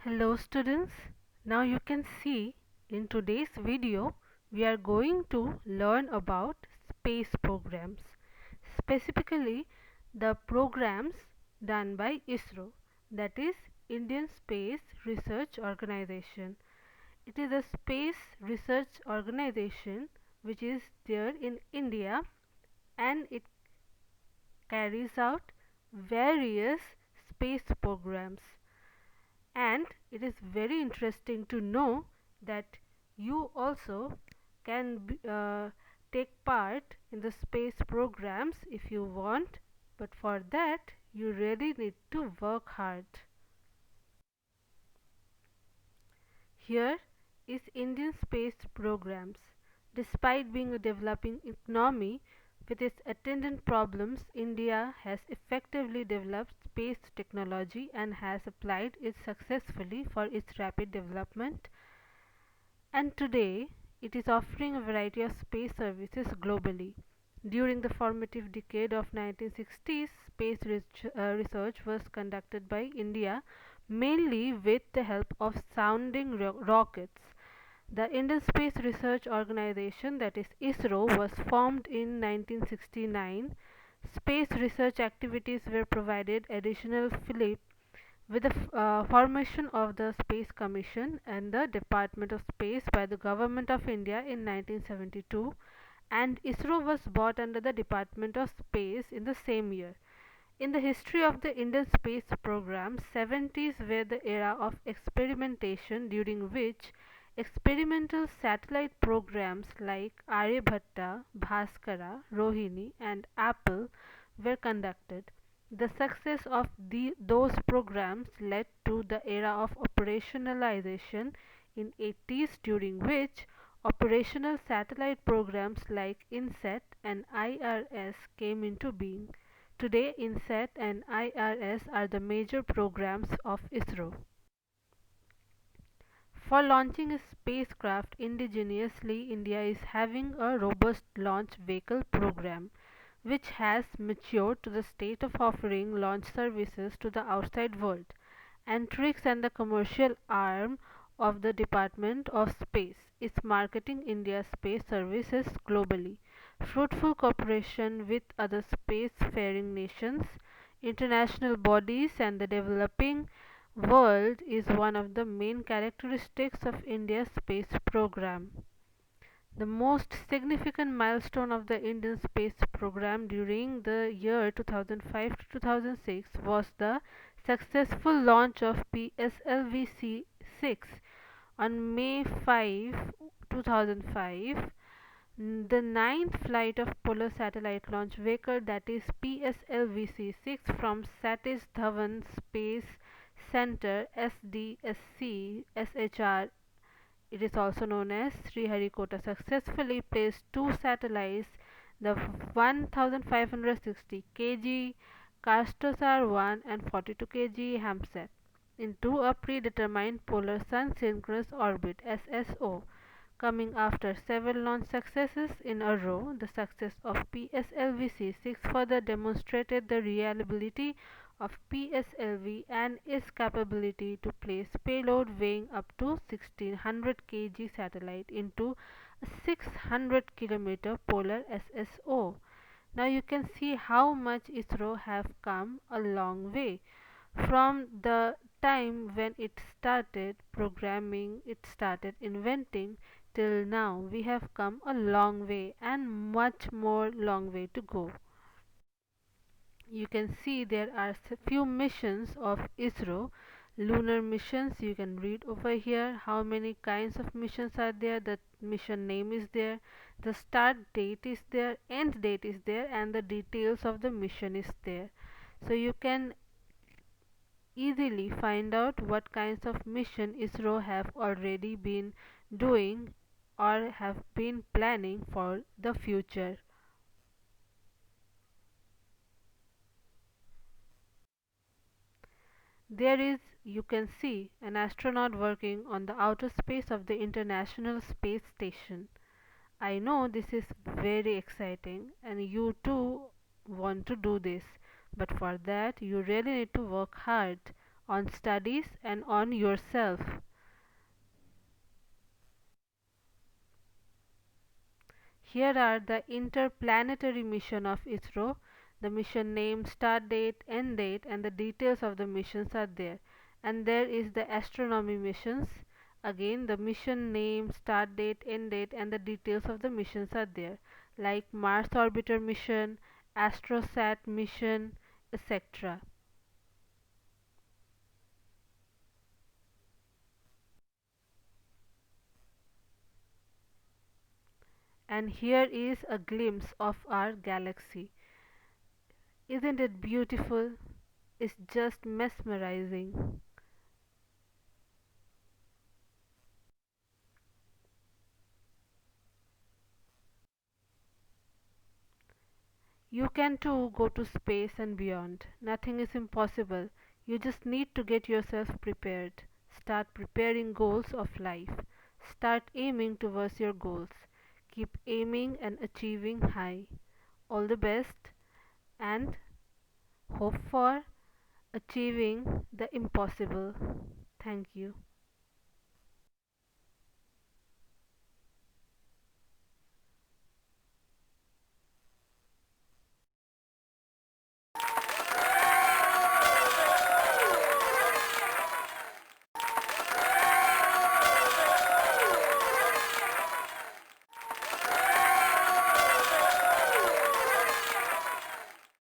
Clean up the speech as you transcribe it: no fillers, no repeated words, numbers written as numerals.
Hello students, now you can see in today's video we are going to learn about space programs, specifically the programs done by ISRO, that is Indian Space Research Organization. It is a space research organization which is there in India, and it carries out various space programs. And it is very interesting to know that you also can take part in the space programs if you want, but for that you really need to work hard. Here is Indian space programs. Despite being a developing economy with its attendant problems, India has effectively developed space technology and has applied it successfully for its rapid development, and today it is offering a variety of space services globally. During the formative decade of 1960s, space research was conducted by India mainly with the help of sounding rockets. The Indian Space Research Organization, that is ISRO, was formed in 1969. Space research activities were provided additional fillip with the formation of the Space Commission and the Department of Space by the Government of India in 1972, and ISRO was brought under the Department of Space in the same year. In the history of the Indian space program, 70s were the era of experimentation, during which experimental satellite programs like Aryabhatta, Bhaskara, Rohini and Apple were conducted. The success of those programs led to the era of operationalization in 80s, during which operational satellite programs like INSET and IRS came into being. Today, INSET and IRS are the major programs of ISRO. For launching a spacecraft indigenously, India is having a robust launch vehicle program, which has matured to the state of offering launch services to the outside world. Antrix and the commercial arm of the Department of Space is marketing India's space services globally. Fruitful cooperation with other spacefaring nations, international bodies and the developing world is one of the main characteristics of India's space program. The most significant milestone of the Indian space program during the year 2005 to 2006 was the successful launch of PSLV-6 on May 5, 2005. The ninth flight of Polar Satellite Launch Vehicle, that is PSLV-6, from Satish Dhawan Space Center SDSC SHR, it is also known as Sriharikota, successfully placed two satellites, the 1560 kg Castosar 1 and 42 kg Hamsat, into a predetermined polar sun synchronous orbit SSO. Coming after several launch successes in a row, the success of PSLV-6 further demonstrated the reliability of PSLV and its capability to place payload weighing up to 1600 kg satellite into a 600 km polar SSO. Now you can see how much ISRO have come a long way from the time when it started programming, it started inventing, till now we have come a long way and much more long way to go. You can see there are few missions of ISRO, lunar missions. You can read over here how many kinds of missions are there, the mission name is there, the start date is there, end date is there, and the details of the mission is there. So you can easily find out what kinds of mission ISRO have already been doing or have been planning for the future. There is, you can see, an astronaut working on the outer space of the International Space Station. I know this is very exciting and you too want to do this, but for that you really need to work hard on studies, and on yourself. Here are the interplanetary mission of ISRO. The mission name, start date, end date, and the details of the missions are there. And there is the astronomy missions. Again, the mission name, start date, end date, and the details of the missions are there, like Mars Orbiter mission, Astrosat mission, etc. And here is a glimpse of our galaxy. Isn't it beautiful? It's just mesmerizing. You can too go to space and beyond. Nothing is impossible. You just need to get yourself prepared. Start preparing goals of life. Start aiming towards your goals. Keep aiming and achieving high. All the best and hope for achieving the impossible. Thank you.